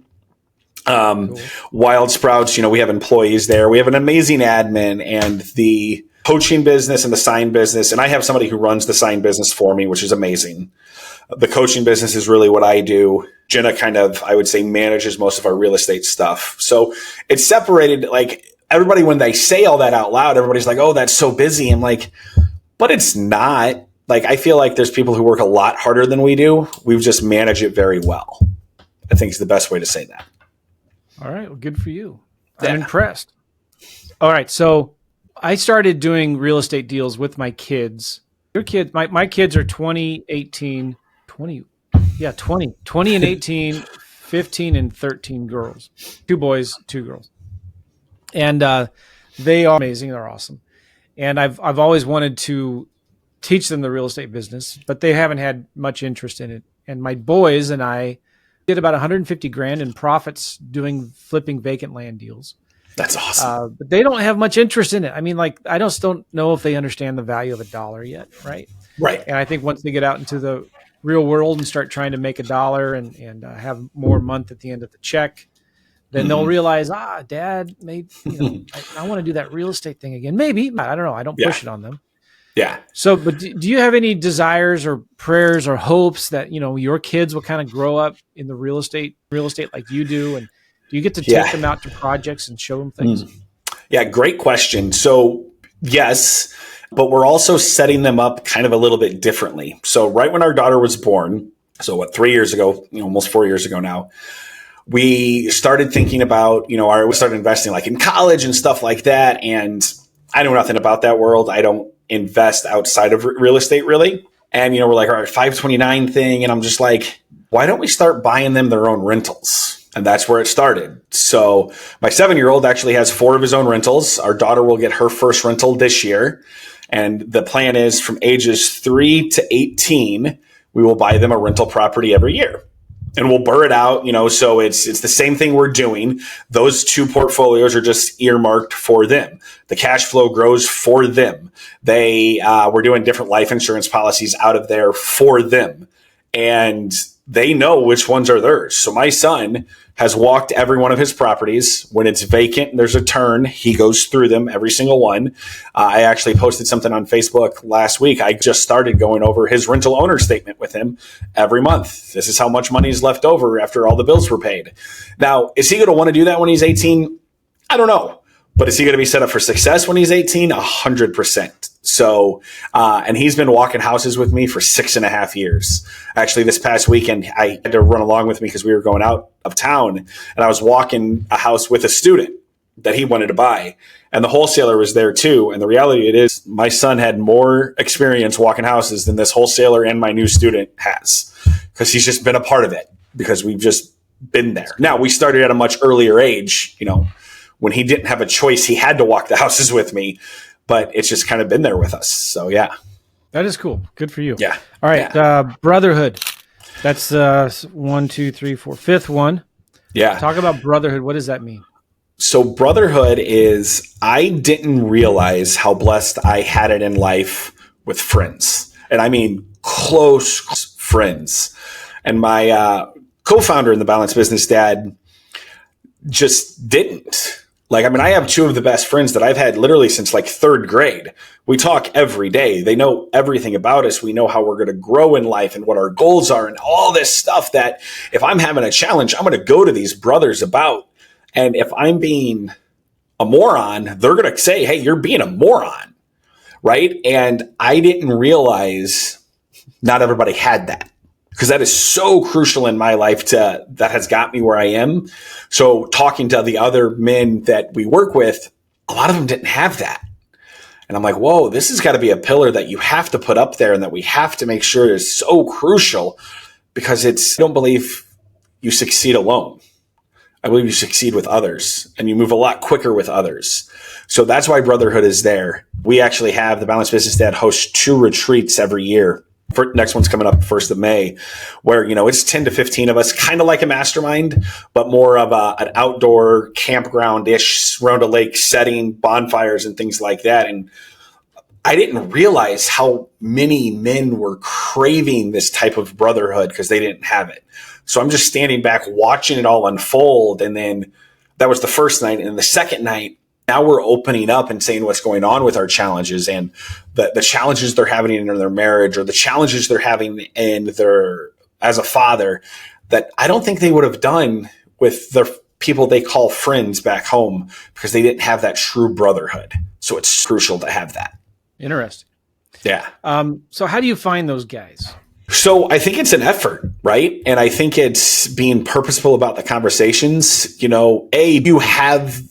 Cool. Wild Sprouts, we have employees there. We have an amazing admin, and the coaching business and the sign business. And I have somebody who runs the sign business for me, which is amazing. The coaching business is really what I do. Jenna kind of, I would say, manages most of our real estate stuff. So it's separated. Like, everybody, when they say all that out loud, everybody's like, oh, that's so busy. I'm like, but it's not. Like, I feel like there's people who work a lot harder than we do. We just manage it very well, I think is the best way to say that. All right. Well, good for you. I'm impressed. All right. So I started doing real estate deals with my kids. Your kids, my kids are 20 and 18, 15 and 13 girls, 2 boys, 2 girls. And they are amazing. They're awesome. And I've always wanted to teach them the real estate business, but they haven't had much interest in it. And my boys and I did about 150 grand in profits doing flipping vacant land deals. That's awesome. But they don't have much interest in it. I mean, like, I just don't know if they understand the value of a dollar yet. Right. Right. And I think once they get out into the real world and start trying to make a dollar and have more month at the end of the check, then they'll realize, Dad, maybe, I want to do that real estate thing again. Maybe, I don't know. I don't push it on them. Yeah. So, but do you have any desires or prayers or hopes that, your kids will kind of grow up in the real estate like you do? And do you get to take them out to projects and show them things? Yeah. Great question. So yes, but we're also setting them up kind of a little bit differently. So right when our daughter was born, so 3 years ago, almost 4 years ago now, we started thinking about, we started investing like in college and stuff like that. And I know nothing about that world. I don't invest outside of real estate really. And, we're like, all right, 529 thing. And I'm just like, why don't we start buying them their own rentals? And that's where it started. So my 7-year-old actually has 4 of his own rentals. Our daughter will get her first rental this year. And the plan is from ages 3 to 18, we will buy them a rental property every year. and we'll burr it out, so it's the same thing we're doing. Those two portfolios are just earmarked for them. The cash flow grows for them. We're doing different life insurance policies out of there for them. And they know which ones are theirs. So my son has walked every one of his properties. When it's vacant and there's a turn, he goes through them, every single one. I actually posted something on Facebook last week. I just started going over his rental owner statement with him every month. This is how much money is left over after all the bills were paid. Now, is he going to want to do that when he's 18? I don't know. But is he going to be set up for success when he's 18? 100%. So, and he's been walking houses with me for 6.5 years. Actually, this past weekend, I had to run along with me because we were going out of town, and I was walking a house with a student that he wanted to buy. And the wholesaler was there too. And the reality it is, my son had more experience walking houses than this wholesaler and my new student has, because he's just been a part of it, because we've just been there. Now, we started at a much earlier age, when he didn't have a choice, he had to walk the houses with me, but it's just kind of been there with us. So, yeah. That is cool. Good for you. Yeah. All right. Yeah. Brotherhood. That's 1, 2, 3, 4, fifth one. Yeah. Talk about brotherhood. What does that mean? So brotherhood is, I didn't realize how blessed I had it in life with friends. And I mean close friends. And my co-founder in the Balanced Business Dad just didn't. I have two of the best friends that I've had literally since like third grade. We talk every day. They know everything about us. We know how we're going to grow in life and what our goals are and all this stuff that if I'm having a challenge, I'm going to go to these brothers about. And if I'm being a moron, they're going to say, hey, you're being a moron, right? And I didn't realize not everybody had that, because that is so crucial in my life that has got me where I am. So talking to the other men that we work with, a lot of them didn't have that. And I'm like, whoa, this has got to be a pillar that you have to put up there and that we have to make sure is so crucial, because I don't believe you succeed alone. I believe you succeed with others, and you move a lot quicker with others. So that's why brotherhood is there. We actually have the Balanced Business Dad host 2 retreats every year. Next one's coming up 1st of May, where, it's 10 to 15 of us, kind of like a mastermind, but more of an outdoor campground-ish, around a lake setting, bonfires and things like that. And I didn't realize how many men were craving this type of brotherhood because they didn't have it. So I'm just standing back watching it all unfold. And then that was the first night. And the second night, now we're opening up and saying what's going on with our challenges and the challenges they're having in their marriage, or the challenges they're having in as a father, that I don't think they would have done with the people they call friends back home, because they didn't have that true brotherhood. So it's crucial to have that. Interesting. Yeah. So how do you find those guys? So I think it's an effort, right? And I think it's being purposeful about the conversations. You have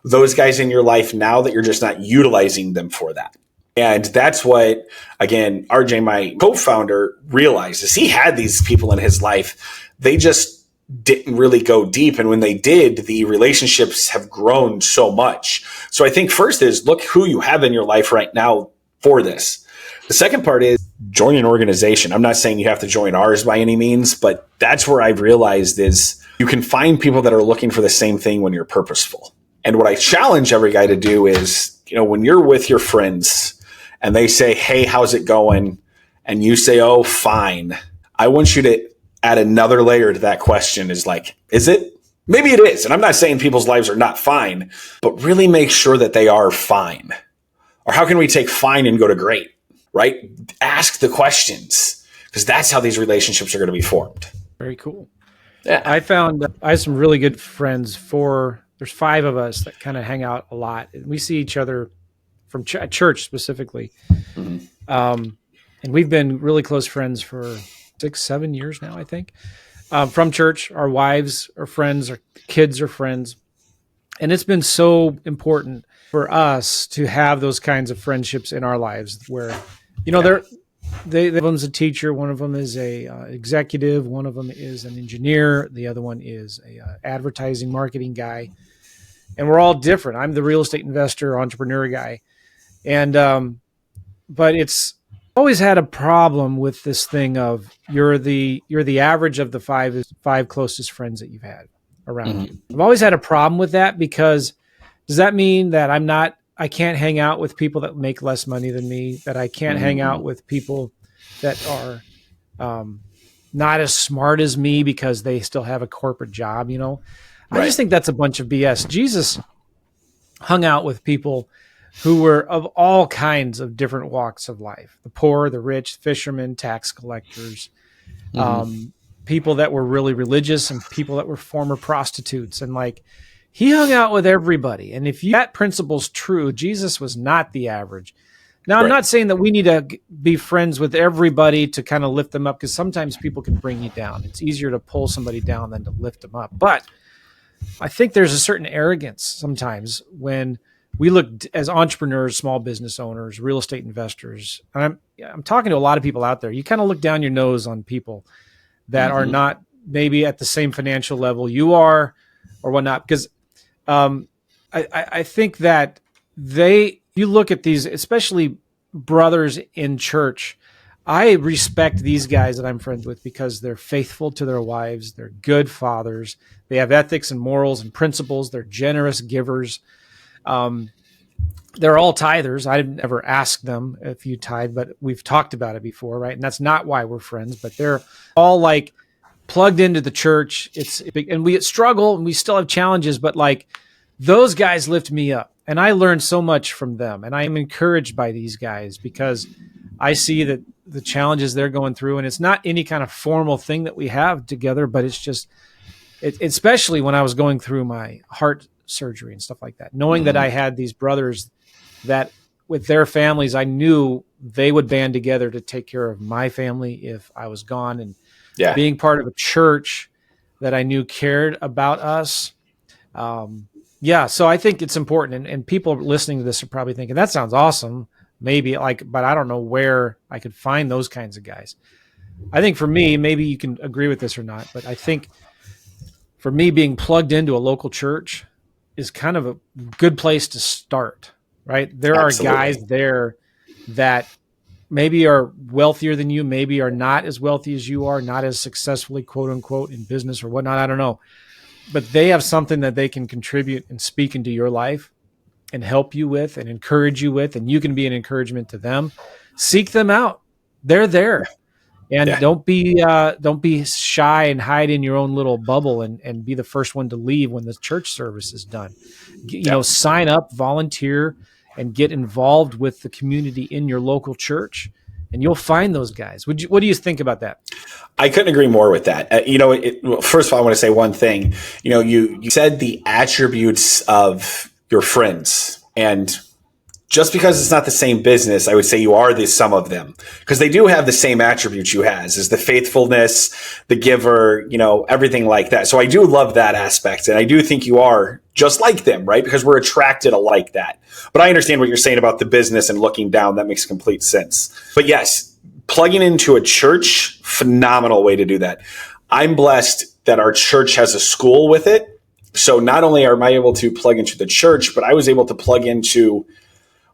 those guys in your life now that you're just not utilizing them for that. And that's what, again, RJ, my co-founder, realized, is he had these people in his life. They just didn't really go deep. And when they did, the relationships have grown so much. So I think first is look who you have in your life right now for this. The second part is join an organization. I'm not saying you have to join ours by any means, but that's where I've realized is you can find people that are looking for the same thing when you're purposeful. And what I challenge every guy to do is, when you're with your friends and they say, hey, how's it going? And you say, oh, fine. I want you to add another layer to that question, is like, is it? Maybe it is. And I'm not saying people's lives are not fine, but really make sure that they are fine. Or how can we take fine and go to great, right? Ask the questions, because that's how these relationships are going to be formed. Very cool. Yeah. I found I have some really good friends. There's 5 of us that kind of hang out a lot. We see each other from church specifically. Mm-hmm. And we've been really close friends for 6-7 years now, I think. From church, our wives are friends, our kids are friends. And it's been so important for us to have those kinds of friendships in our lives where, one of them's a teacher, one of them is a executive, one of them is an engineer, the other one is a advertising marketing guy. And we're all different. I'm the real estate investor, entrepreneur guy. And, but it's always had a problem with this thing of you're the average of the five closest friends that you've had around you. I've always had a problem with that because does that mean that I can't hang out with people that make less money than me, that I can't hang out with people that are not as smart as me because they still have a corporate job, you know? I just think that's a bunch of BS. Jesus hung out with people who were of all kinds of different walks of life, the poor, the rich, fishermen, tax collectors, people that were really religious and people that were former prostitutes. And like, he hung out with everybody. And if that principle's true, Jesus was not the average. Now, I'm not saying that we need to be friends with everybody to kind of lift them up, because sometimes people can bring you down. It's easier to pull somebody down than to lift them up. But I think there's a certain arrogance sometimes when we look as entrepreneurs, small business owners, real estate investors. And I'm talking to a lot of people out there. You kind of look down your nose on people that are not maybe at the same financial level you are or whatnot. Because I think that you look at these, especially brothers in church. I respect these guys that I'm friends with because they're faithful to their wives. They're good fathers. They have ethics and morals and principles. They're generous givers. They're all tithers. I didn't ever ask them if you tithe, but we've talked about it before, right? And that's not why we're friends, but they're all like plugged into the church. It's big, and we struggle and we still have challenges, but like those guys lift me up. And I learned so much from them. And I'm encouraged by these guys because I see that the challenges they're going through, and it's not any kind of formal thing that we have together, but it's just, especially when I was going through my heart surgery and stuff like that, knowing that I had these brothers that with their families, I knew they would band together to take care of my family if I was gone, and being part of a church that I knew cared about us. So I think it's important, and people listening to this are probably thinking that sounds awesome, maybe but I don't know where I could find those kinds of guys. I think for me, maybe you can agree with this or not, but I think for me, being plugged into a local church is kind of a good place to start, right? There are guys there that maybe are wealthier than you, maybe are not as wealthy as you are, not as successfully, quote unquote, in business or whatnot. I don't know. But they have something that they can contribute and speak into your life and help you with and encourage you with, and you can be an encouragement to them. Seek them out. They're there. And don't be shy and hide in your own little bubble and be the first one to leave when the church service is done. Sign up, volunteer, and get involved with the community in your local church, and you'll find those guys. What do you think about that? I couldn't agree more with that. First of all, I want to say one thing. You said the attributes of your friends, and just because it's not the same business, I would say you are some of them, because they do have the same attributes you has, is the faithfulness, the giver, everything like that. So I do love that aspect. And I do think you are just like them, right? Because we're attracted like that. But I understand what you're saying about the business and looking down. That makes complete sense. But yes, plugging into a church, phenomenal way to do that. I'm blessed that our church has a school with it. So not only am I able to plug into the church, but I was able to plug into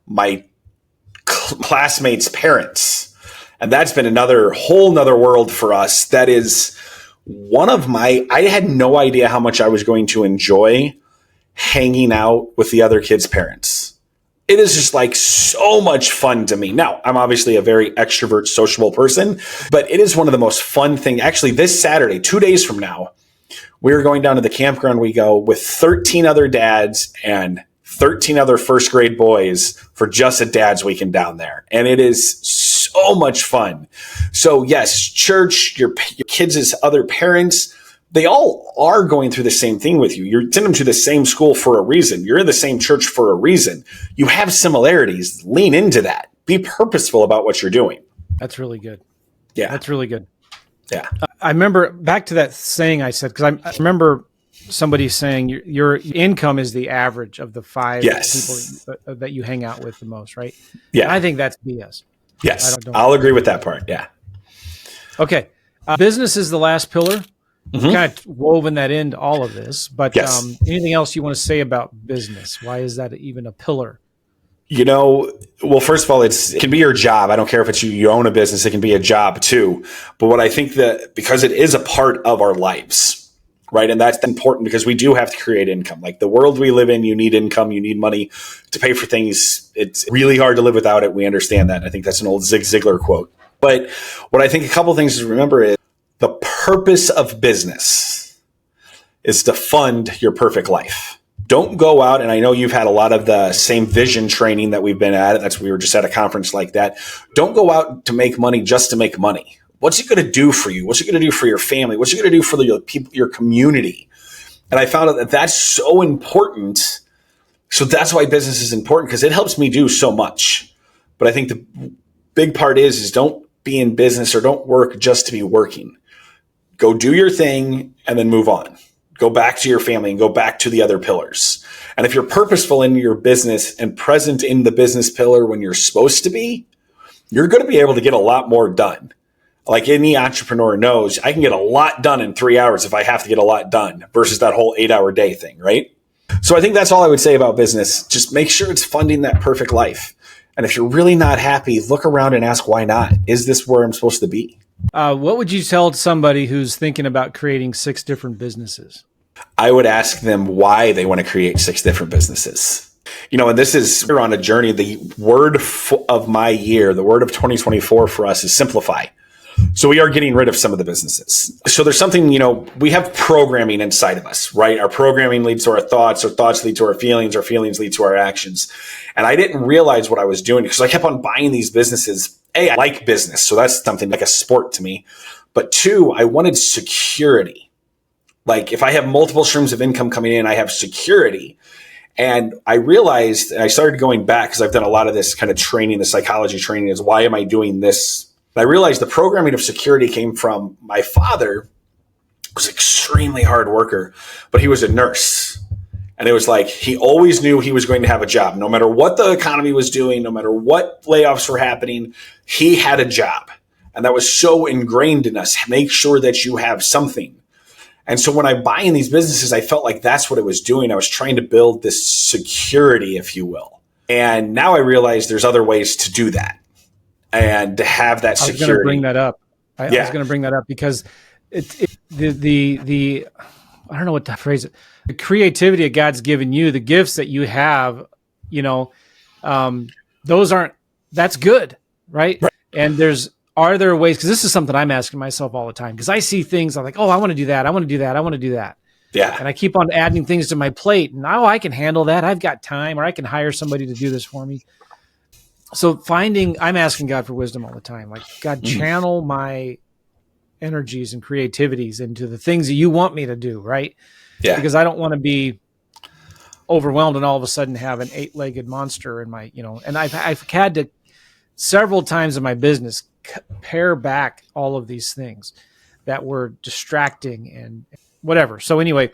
my classmates' parents. And that's been another whole nother world for us. That is I had no idea how much I was going to enjoy hanging out with the other kids' parents. It is just like so much fun to me. Now, I'm obviously a very extrovert, sociable person, but it is one of the most fun things. Actually, this Saturday, 2 days from now, we're going down to the campground. We go with 13 other dads and 13 other first grade boys for just a dad's weekend down there. And it is so much fun. So yes, church, your kids' other parents, they all are going through the same thing with you. You're sending them to the same school for a reason. You're in the same church for a reason. You have similarities. Lean into that. Be purposeful about what you're doing. That's really good. Yeah. That's really good. Yeah. I remember back to that saying I said, because I remember somebody saying your income is the average of the five people that you hang out with the most, right? Yeah. And I think that's BS. Yes. I'll agree with that part. Yeah. Okay. Business is the last pillar. Kind of woven that into all of this, but anything else you want to say about business? Why is that even a pillar? You know, well, first of all, it can be your job. I don't care if it's you own a business, it can be a job too. But what I think that because it is a part of our lives, right? And that's important because we do have to create income. Like the world we live in, you need income, you need money to pay for things. It's really hard to live without it. We understand that. I think that's an old Zig Ziglar quote. But what I think a couple of things to remember is the purpose of business is to fund your perfect life. Don't go out, and I know you've had a lot of the same vision training that we've been at. We were just at a conference like that. Don't go out to make money just to make money. What's it going to do for you? What's it going to do for your family? What's it going to do for your people, your community? And I found out that that's so important. So that's why business is important because it helps me do so much. But I think the big part is don't be in business or don't work just to be working. Go do your thing and then move on. Go back to your family and go back to the other pillars. And if you're purposeful in your business and present in the business pillar when you're supposed to be, you're going to be able to get a lot more done. Like any entrepreneur knows, I can get a lot done in 3 hours if I have to get a lot done versus that whole 8-hour day thing, right? So I think that's all I would say about business. Just make sure it's funding that perfect life. And if you're really not happy, look around and ask why not? Is this where I'm supposed to be? What would you tell somebody who's thinking about creating 6 different businesses? I would ask them why they want to create 6 different businesses. You know, and this is, we're on a journey. The word of my year, the word of 2024 for us is simplify. So we are getting rid of some of the businesses. So there's something, you know, we have programming inside of us, right? Our programming leads to our thoughts lead to our feelings lead to our actions. And I didn't realize what I was doing because I kept on buying these businesses. A, I like business. So that's something like a sport to me. But 2, I wanted security. Like if I have multiple streams of income coming in, I have security. And I realized, and I started going back because I've done a lot of this kind of training, the psychology training is why am I doing this? And I realized the programming of security came from my father, who was an extremely hard worker, but he was a nurse. And it was like, he always knew he was going to have a job. No matter what the economy was doing, no matter what layoffs were happening, he had a job. And that was so ingrained in us. Make sure that you have something. And so when I buy in these businesses, I felt like that's what it was doing. I was trying to build this security, if you will. And now I realize there's other ways to do that and to have that security. I was going to bring that up. I was going to bring that up because the I don't know what to phrase it. The creativity that God's given you, the gifts that you have, you know, that's good, right? And are there ways, because this is something I'm asking myself all the time, because I see things, I'm like, oh, I want to do that. I want to do that. I want to do that. Yeah. And I keep on adding things to my plate. Now I can handle that. I've got time, or I can hire somebody to do this for me. So I'm asking God for wisdom all the time. Like, God, channel my energies and creativities into the things that you want me to do, right? Yeah. Because I don't want to be overwhelmed and all of a sudden have an 8-legged monster in my, and I've had to several times in my business pare back all of these things that were distracting and whatever. So anyway,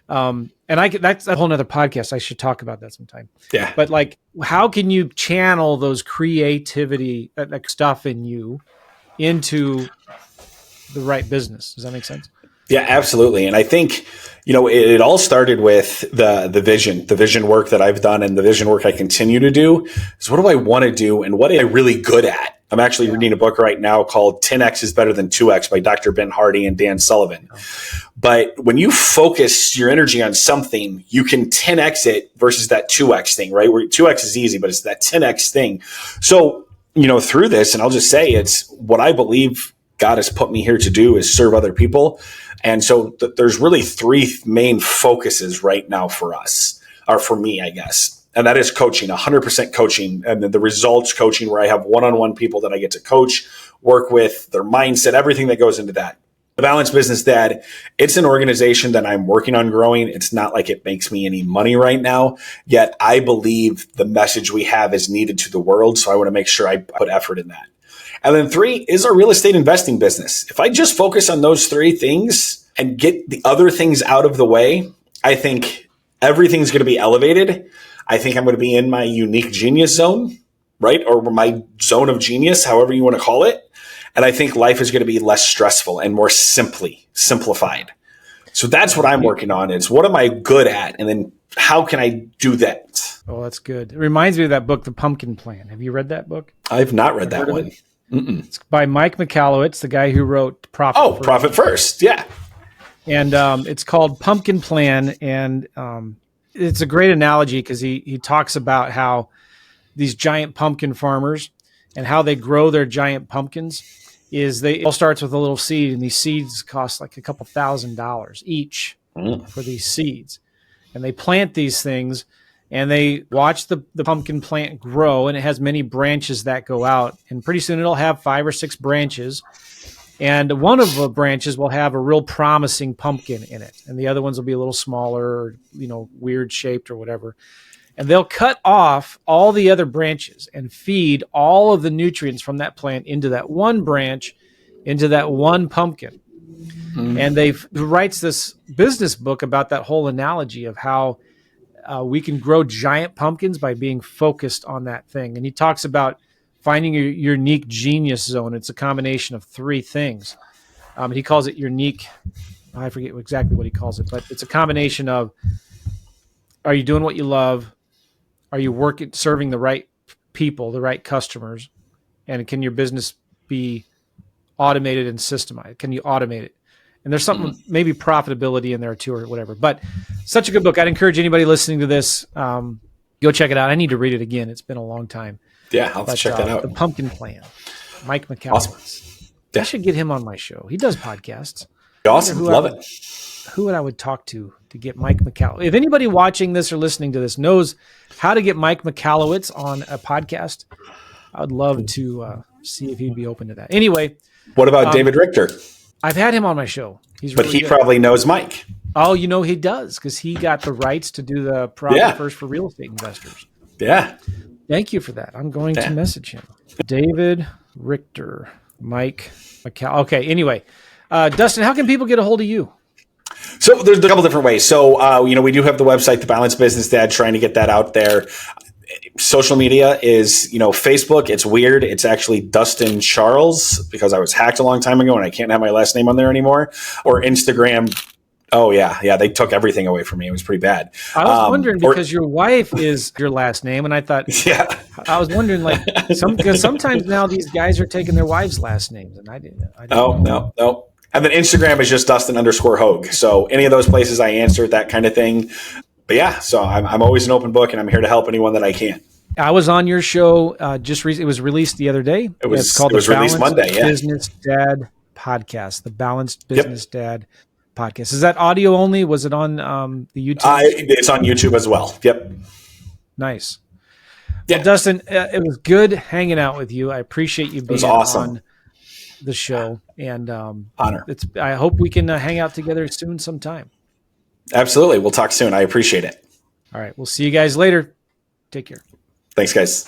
that's a whole nother podcast. I should talk about that sometime. Yeah. But like, how can you channel those creativity, that stuff in you into the right business? Does that make sense? Yeah, absolutely. And I think, it all started with the vision work that I've done and the vision work I continue to do is what do I want to do and what am I really good at? I'm actually reading a book right now called 10X is Better Than 2X by Dr. Ben Hardy and Dan Sullivan. But when you focus your energy on something, you can 10X it versus that 2X thing, right? Where 2X is easy, but it's that 10X thing. So, through this, and I'll just say it's what I believe God has put me here to do is serve other people. And so there's really 3 main focuses right now for us, or for me, I guess. And that is coaching, 100% coaching, and then the results coaching where I have one-on-one people that I get to coach, work with, their mindset, everything that goes into that. The Balanced Business Dad, it's an organization that I'm working on growing. It's not like it makes me any money right now, yet I believe the message we have is needed to the world. So I want to make sure I put effort in that. And then 3 is our real estate investing business. If I just focus on those 3 things and get the other things out of the way, I think everything's going to be elevated. I think I'm going to be in my unique genius zone, right? Or my zone of genius, however you want to call it. And I think life is going to be less stressful and more simplified. So that's what I'm working on is what am I good at? And then how can I do that? Oh, that's good. It reminds me of that book, The Pumpkin Plan. Have you read that book? I've not read that one. It's by Mike McCall, the guy who wrote Profit First. Profit First. Yeah. And it's called Pumpkin Plan. And it's a great analogy because he talks about how these giant pumpkin farmers and how they grow their giant pumpkins is it all starts with a little seed, and these seeds cost like a couple $1,000s each for these seeds. And they plant these things and they watch the pumpkin plant grow, and it has many branches that go out. And pretty soon it'll have 5 or 6 branches. And one of the branches will have a real promising pumpkin in it. And the other ones will be a little smaller, or, weird shaped or whatever. And they'll cut off all the other branches and feed all of the nutrients from that plant into that one branch, into that one pumpkin. And he writes this business book about that whole analogy of how we can grow giant pumpkins by being focused on that thing. And he talks about finding your unique genius zone. It's a combination of 3 things. And he calls it unique. I forget exactly what he calls it, but it's a combination of, are you doing what you love? Are you serving the right people, the right customers? And can your business be automated and systemized? Can you automate it? And there's something, maybe profitability in there too, or whatever. But such a good book. I'd encourage anybody listening to this, go check it out. I need to read it again. It's been a long time. Yeah, I'll check that out. The Pumpkin Plan, Mike McCall. Awesome. I should get him on my show. He does podcasts. Awesome. Love it. Who would I would talk to get Mike McCall? If anybody watching this or listening to this knows how to get Mike McCallowitz on a podcast, I would love to see if he'd be open to that. Anyway. What about David Richter? I've had him on my show. But he probably knows Mike. Oh, he does, because he got the rights to do the Profit First for real estate investors. Yeah. Thank you for that. I'm going to message him. David Richter, Mike McCall. Okay, anyway. Dustin, how can people get a hold of you? So there's a couple different ways. So, we do have the website, The Balanced Business Dad, trying to get that out there. Social media is, Facebook. It's weird. It's actually Dustin Charles, because I was hacked a long time ago and I can't have my last name on there anymore. Or Instagram. Oh, yeah. They took everything away from me. It was pretty bad. I was wondering, because your wife is your last name. And I thought, I was wondering, because sometimes now these guys are taking their wives' last names. And I didn't know. No. And then Instagram is just Dustin_Hogue. So any of those places I answer, that kind of thing. But yeah, so I'm always an open book, and I'm here to help anyone that I can. I was on your show it was released the other day. It's called the Balanced Monday, Business Dad Podcast, the Balanced Business Dad Podcast. Is that audio only? Was it on the YouTube? It's on YouTube as well. Yep. Nice. Yeah, well, Dustin, it was good hanging out with you. I appreciate you being on the show, and honor. I hope we can hang out together soon sometime. Absolutely. We'll talk soon. I appreciate it. All right. We'll see you guys later. Take care. Thanks, guys.